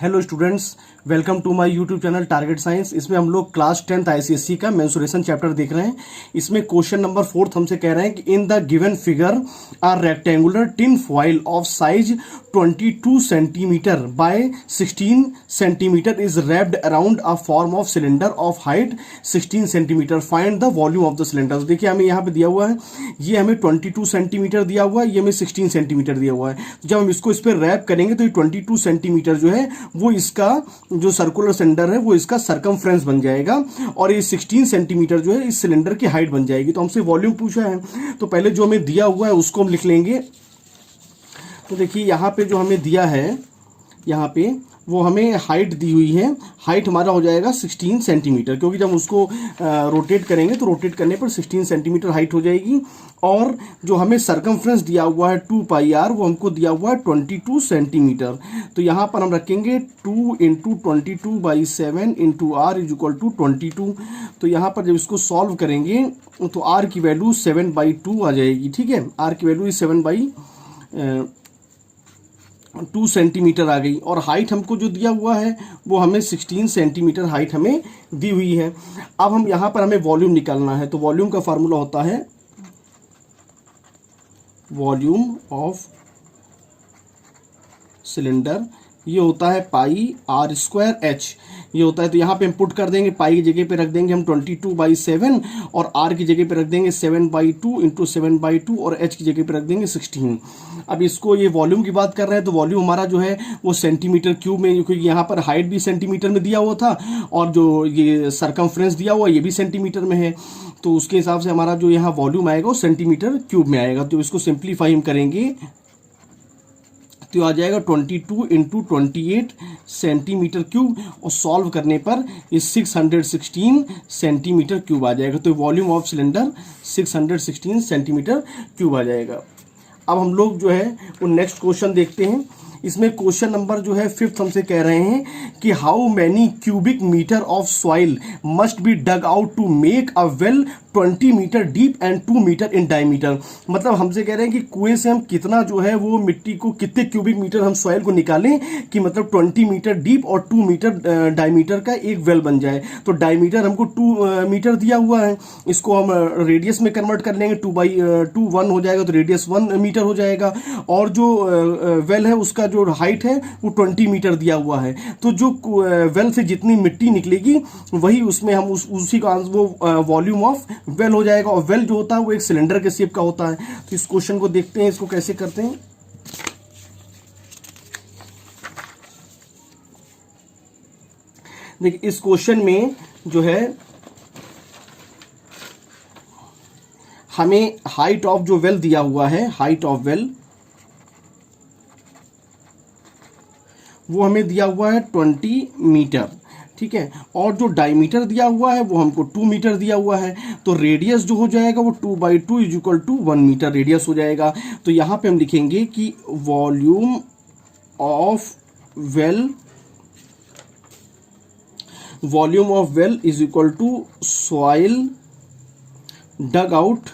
Hello students, welcome to my YouTube channel Target Science. इसमें हम लोग क्लास 10th आईसीएसई का मेंसुरेशन चैप्टर देख रहे हैं। इसमें क्वेश्चन नंबर 4 हमसे कह रहे हैं कि in the given figure are rectangular tin foil of size 22 centimetre by 16 centimetre is wrapped around a form of cylinder of height 16 centimetre. Find the volume of the cylinder. तो देखिए हमें यहाँ पे दिया हुआ है, ये हमें 22 सेंटीमीटर दिया हुआ है, ये हमें 16 सेंटीमीटर दिया हुआ है। तो जब हम इसको इस पर रैप करेंगे तो ये 22 सेंटीमीटर जो है वो इसका जो सर्कुलर सिलेंडर है वो इसका सरकमफ्रेंस बन जाएगा और ये 16 सेंटीमीटर जो है इस सिलेंडर की हाइट बन जाएगी। तो हमसे वॉल्यूम पूछा है, तो पहले जो हमें दिया हुआ है उसको हम लिख लेंगे। तो देखिए यहाँ पे जो हमें दिया है, यहाँ पे वो हमें हाइट दी हुई है। हाइट हमारा हो जाएगा 16 सेंटीमीटर, क्योंकि जब उसको रोटेट करेंगे तो रोटेट करने पर 16 सेंटीमीटर हाइट हो जाएगी। और जो हमें सरकमफ्रेंस दिया हुआ है 2 पाई आर, वो हमको दिया हुआ है 22 सेंटीमीटर। तो यहाँ पर हम रखेंगे 2 into 22/7 into r is equal to 22। तो यहाँ पर जब इसको सॉल्व करेंगे तो आर की वैल्यू 7/2 आ जाएगी। ठीक है, आर की वैल्यू 7/2 सेंटीमीटर आ गई। और हाइट हमको जो दिया हुआ है वो हमें 16 सेंटीमीटर हाइट हमें दी हुई है। अब हम यहाँ पर हमें वॉल्यूम निकालना है। तो वॉल्यूम का फार्मूला होता है वॉल्यूम ऑफ सिलेंडर, ये होता है पाई आर स्क्वायर एच, ये होता है। तो यहाँ पे हम पुट कर देंगे, पाई की जगह पे रख देंगे हम 22/7 और आर की जगह पे रख देंगे 7/2 इंटू 7/2 और एच की जगह पे रख देंगे 16। अब इसको, ये वॉल्यूम की बात कर रहे हैं तो वॉल्यूम हमारा जो है वो सेंटीमीटर क्यूब में, क्योंकि यहाँ पर हाइट भी सेंटीमीटर में दिया हुआ था और जो ये सरकमफ्रेंस दिया हुआ ये भी सेंटीमीटर में है। तो उसके हिसाब से हमारा जो यहाँ वॉल्यूम आएगा वो सेंटीमीटर क्यूब में आएगा। तो इसको सिंप्लीफाई हम करेंगे तो आ जाएगा 22 इंटू 28 सेंटीमीटर क्यूब और सॉल्व करने पर ये 616 सेंटीमीटर क्यूब आ जाएगा। तो volume of cylinder 616 centimetre cube आ जाएगा। अब हम लोग जो है वो नेक्स्ट क्वेश्चन देखते हैं। इसमें क्वेश्चन नंबर जो है 5 हमसे कह रहे हैं कि how many cubic metre of soil must be dug out to make a well 20 metre deep and 2 metre in diameter. मतलब हमसे कह रहे हैं कि कुएं से हम कितना जो है वो मिट्टी को, कितने क्यूबिक मीटर हम सॉइल को निकालें कि मतलब 20 मीटर डीप और 2 मीटर डायमीटर का एक वेल बन जाए। तो डायमीटर हमको 2 मीटर दिया हुआ है, इसको हम रेडियस में कन्वर्ट कर लेंगे, 2/2 1 हो जाएगा तो रेडियस 1 मीटर हो जाएगा। और जो वेल है उसका जो हाइट है वो 20 मीटर दिया हुआ है। तो जो वेल से जितनी मिट्टी निकलेगी वही उसमें हम उसी का वो वॉल्यूम ऑफ वेल हो जाएगा। और वेल जो होता है वो एक सिलेंडर के शेप का होता है। तो इस क्वेश्चन को देखते हैं, इसको कैसे करते हैं। देखिए इस क्वेश्चन में जो है हमें हाइट ऑफ जो वेल दिया हुआ है, हाइट ऑफ वेल वो हमें दिया हुआ है 20 मीटर। ठीक है, और जो डायमीटर दिया हुआ है वो हमको 2 मीटर दिया हुआ है। तो रेडियस जो हो जाएगा वो 2/2 is equal to 1 metre radius हो जाएगा। तो यहां पे हम लिखेंगे कि volume of well is equal to soil dug out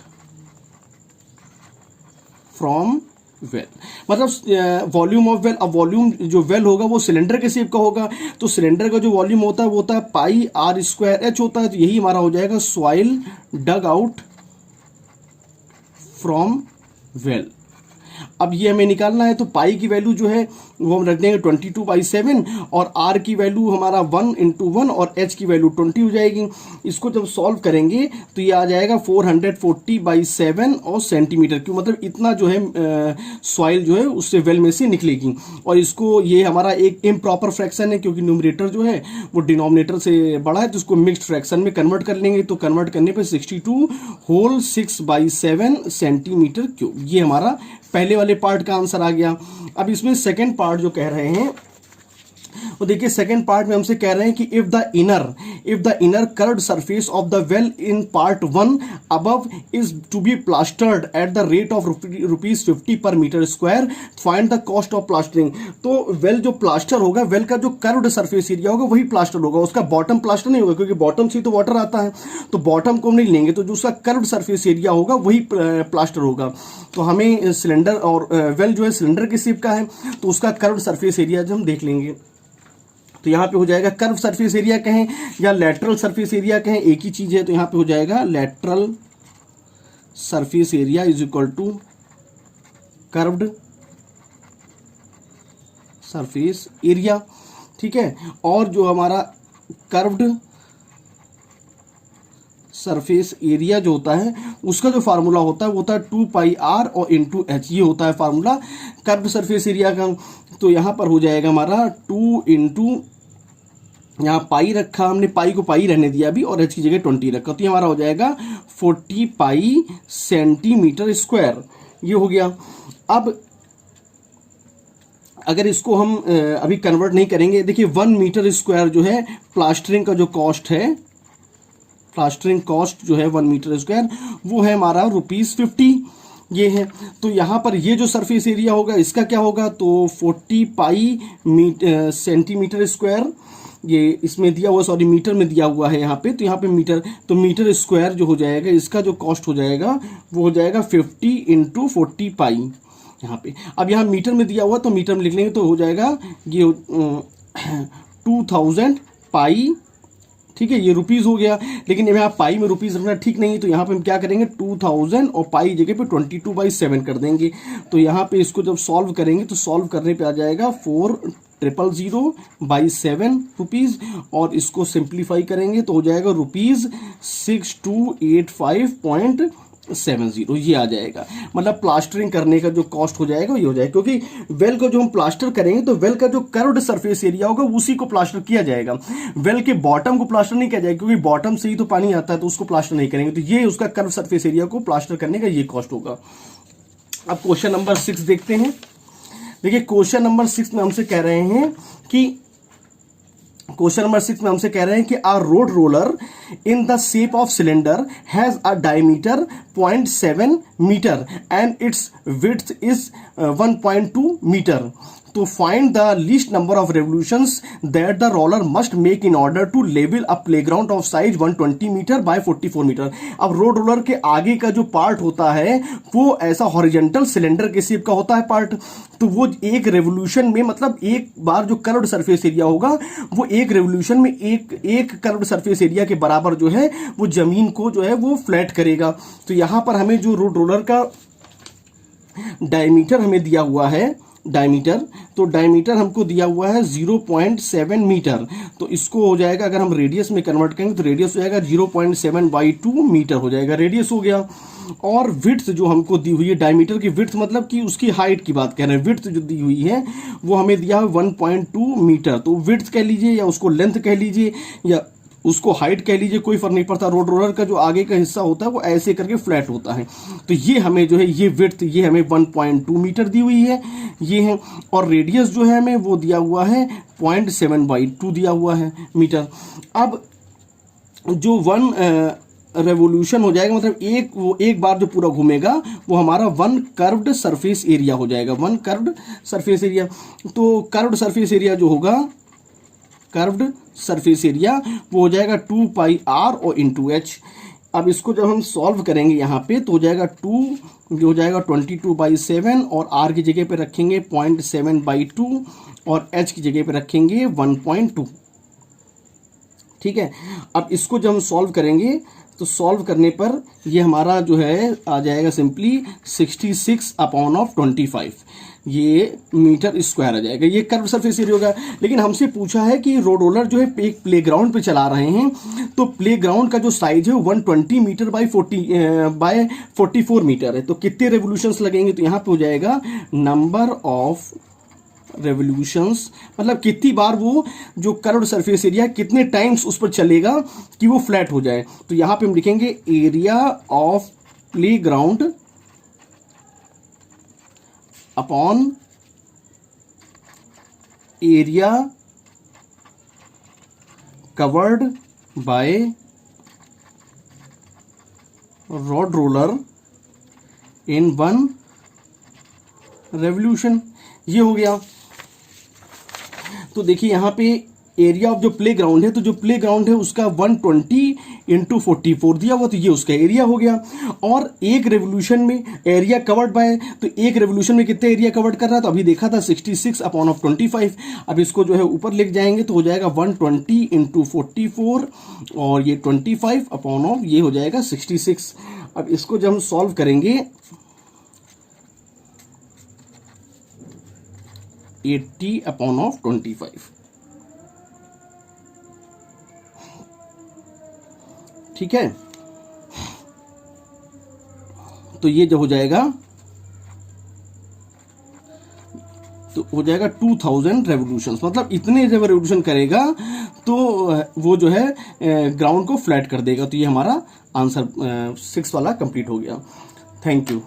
from well. मतलब वॉल्यूम ऑफ वेल, अब वॉल्यूम जो वेल होगा वो सिलेंडर के शेप का होगा। तो सिलेंडर का जो वॉल्यूम होता है वो होता है पाई आर स्क्वायर एच होता है। तो यही हमारा हो जाएगा soil dug out from well. अब ये हमें निकालना है, तो पाई की वैल्यू जो है वो हम रख देंगे 22/7 और आर की वैल्यू हमारा 1 इंटू 1 और एच की वैल्यू 20 हो जाएगी। इसको जब सॉल्व करेंगे तो ये आ जाएगा 440/7 और सेंटीमीटर क्यूब। मतलब इतना जो है सॉइल जो है उससे वेल में से निकलेगी। और इसको, ये हमारा एक इम्प्रॉपर फ्रैक्शन है क्योंकि न्यूमरेटर जो है वो डिनोमिनेटर से बड़ा है, तो इसको मिक्स्ड फ्रैक्शन में कन्वर्ट कर लेंगे। तो कन्वर्ट करने पर 62/6/7 सेंटीमीटर क्यूब, ये हमारा पहले वाले पार्ट का आंसर आ गया। अब इसमें सेकंड पार्ट जो कह रहे हैं वो देखिए, सेकंड पार्ट में हमसे कह रहे हैं कि if the inner curved surface of the well in part 1 above is to be plastered at the rate of ₹50 per metre square, find the cost of plastering. तो वेल जो प्लास्टर होगा, well का जो कर्व्ड सरफेस एरिया होगा वही plaster होगा, उसका bottom plaster नहीं होगा, क्योंकि बॉटम से तो वाटर आता है। तो बॉटम को हम नहीं लेंगे, तो जो उसका कर्व्ड सरफेस एरिया होगा वही प्लास्टर होगा। तो हमें सिलेंडर और वेल जो है सिलेंडर के शेप का है, तो उसका कर्व्ड सरफेस एरिया जो हम देख लेंगे। तो यहाँ पे हो जाएगा कर्व सरफेस एरिया कहें या लेटरल सरफेस एरिया कहें, एक ही चीज है। तो यहाँ पे हो जाएगा lateral surface area is equal to curved surface area, ठीक है। और जो हमारा कर्व्ड सरफेस एरिया जो होता है उसका जो फार्मूला होता है वो होता है 2πr और इंटू एच, ये होता है फार्मूला कर्व्ड सरफेस एरिया का। तो यहाँ पर हो जाएगा हमारा 2 इंटू, यहाँ पाई रखा हमने, पाई को पाई रहने दिया अभी, और एच की जगह 20 रखा, तो ये हमारा हो जाएगा 40 पाई सेंटीमीटर स्क्वायर, ये हो गया। अब अगर इसको हम अभी कन्वर्ट नहीं करेंगे, देखिए 1 मीटर स्क्वायर जो है प्लास्टरिंग का जो कॉस्ट है, प्लास्टरिंग कॉस्ट जो है 1 मीटर स्क्वायर वो है हमारा ₹50, ये है। तो यहाँ पर ये जो सरफेस एरिया होगा इसका क्या होगा, तो 40 पाई सेंटीमीटर स्क्वायर, ये इसमें दिया हुआ, सॉरी मीटर में दिया हुआ है यहाँ पे, तो यहाँ पे मीटर, तो मीटर स्क्वायर जो हो जाएगा इसका जो कॉस्ट हो जाएगा वो हो जाएगा 50 इंटू 40 पाई यहाँ पे। अब यहाँ मीटर में दिया हुआ तो मीटर में लिख लेंगे तो हो जाएगा ये 2000 पाई, ठीक है, ये रुपीस हो गया। लेकिन यहाँ पाई में रुपीस रखना ठीक नहीं है, तो यहाँ पे हम क्या करेंगे 2000 और पाई जगह पे 22/7 कर देंगे। तो यहाँ पे इसको जब सॉल्व करेंगे तो सॉल्व करने पे आ जाएगा 4000/7 रुपीस, और इसको सिंप्लीफाई करेंगे तो हो जाएगा ₹6285.70, ये आ जाएगा। मतलब प्लास्टरिंग करने का जो कॉस्ट हो जाएगा ये हो जाएगा, क्योंकि वेल को जो हम प्लास्टर करेंगे तो वेल का जो कर्व्ड सरफेस एरिया होगा उसी को प्लास्टर किया जाएगा, वेल के बॉटम को प्लास्टर नहीं किया जाएगा, क्योंकि बॉटम से ही तो पानी आता है तो उसको प्लास्टर नहीं करेंगे। तो ये उसका कर्व सरफेस एरिया को प्लास्टर करने का ये कॉस्ट होगा। अब क्वेश्चन नंबर 6 देखते हैं। देखिए क्वेश्चन नंबर 6 में हमसे कह रहे हैं कि a road roller in the shape of cylinder has a diameter 0.7 meter and its width is 1.2 meter. To find the least number of revolutions that the roller must make in order to level a playground of size 120 meter by 44 meter. अब road roller के आगे का जो part होता है वो ऐसा horizontal cylinder के शेप का होता है पार्ट, तो वो एक रेवोल्यूशन में, मतलब एक बार जो कर्व्ड सरफेस एरिया होगा वो एक रेवोल्यूशन में एक कर्व्ड सरफेस एरिया के बराबर जो है वो जमीन को जो है वो फ्लैट करेगा। तो यहां पर हमें जो रोड रोलर का डायमीटर हमें दिया हुआ है, तो डायमीटर हमको दिया हुआ है 0.7 मीटर, तो इसको हो जाएगा, अगर हम रेडियस में कन्वर्ट करेंगे तो रेडियस हो जाएगा 0.7/2 मीटर हो जाएगा, रेडियस हो गया। और विड्थ जो हमको दी हुई है, डायमीटर की विड्थ मतलब कि उसकी हाइट की बात कर रहे हैं, विड्थ जो दी हुई है वो हमें दिया है 1.2 मीटर, तो विड्थ कह लीजिए या उसको लेंथ कह लीजिए या उसको हाइट कह लीजिए, कोई फर्क नहीं पड़ता। रोड रोलर का जो आगे का हिस्सा होता है वो ऐसे करके फ्लैट होता है, तो ये हमें जो है ये विड्थ ये हमें 1.2 मीटर दी हुई है, ये है। और रेडियस जो है हमें वो दिया हुआ है 0.7/2 दिया हुआ है मीटर। अब जो 1 रेवोल्यूशन हो जाएगा, मतलब एक बार जो पूरा घूमेगा वो हमारा 1 कर्व्ड सरफेस एरिया हो जाएगा, 1 कर्व्ड सरफेस एरिया। तो कर्व्ड सरफेस एरिया जो होगा, कर्व्ड सरफेस एरिया वो हो जाएगा 2πr और इंटू एच। अब इसको जब हम सॉल्व करेंगे यहाँ पे तो हो जाएगा 2 जो हो जाएगा 22/7 और r की जगह पे रखेंगे 0.7/2 और h की जगह पे रखेंगे 1.2, ठीक है। अब इसको जब हम सॉल्व करेंगे तो सॉल्व करने पर ये हमारा जो है आ जाएगा सिंपली 66/25, ये मीटर स्क्वायर आ जाएगा, ये कर्व सरफेस एरिया होगा। लेकिन हमसे पूछा है कि रोड रोलर जो है एक प्लेग्राउंड पे चला रहे हैं, तो प्लेग्राउंड का जो साइज है 120 मीटर बाय 44 मीटर है, तो कितने रेवोल्यूशंस लगेंगे, तो यहाँ पे हो जाएगा नंबर ऑफ रेवोल्यूशंस, मतलब कितनी बार वो जो कर्व्ड सरफेस एरिया कितने टाइम्स उस पर चलेगा कि वो फ्लैट हो जाए। तो यहां पे हम लिखेंगे area of playground upon area covered by rod roller in 1 revolution, ये हो गया। तो देखिए यहाँ पे एरिया ऑफ जो प्ले ग्राउंड है, तो जो प्ले ग्राउंड है उसका 120 इंटू 44 दिया हुआ, तो ये उसका एरिया हो गया। और एक रेवोल्यूशन में एरिया कवर्ड बाय, तो एक रेवोल्यूशन में कितने एरिया कवर्ड कर रहा है, तो अभी देखा था 66 अपॉन ऑफ 25। अब इसको जो है ऊपर लिख जाएंगे तो हो जाएगा 120 इंटू 44 और ये 25 अपॉन ऑफ ये हो जाएगा 66। अब इसको जब हम सॉल्व करेंगे 80 अपॉन ऑफ 25, ठीक है। तो ये जो हो जाएगा तो हो जाएगा 2000 रेवोल्यूशंस, मतलब इतने जब रेवोल्यूशन करेगा तो वो जो है ग्राउंड को फ्लैट कर देगा। तो ये हमारा आंसर 6 वाला कंप्लीट हो गया। Thank you.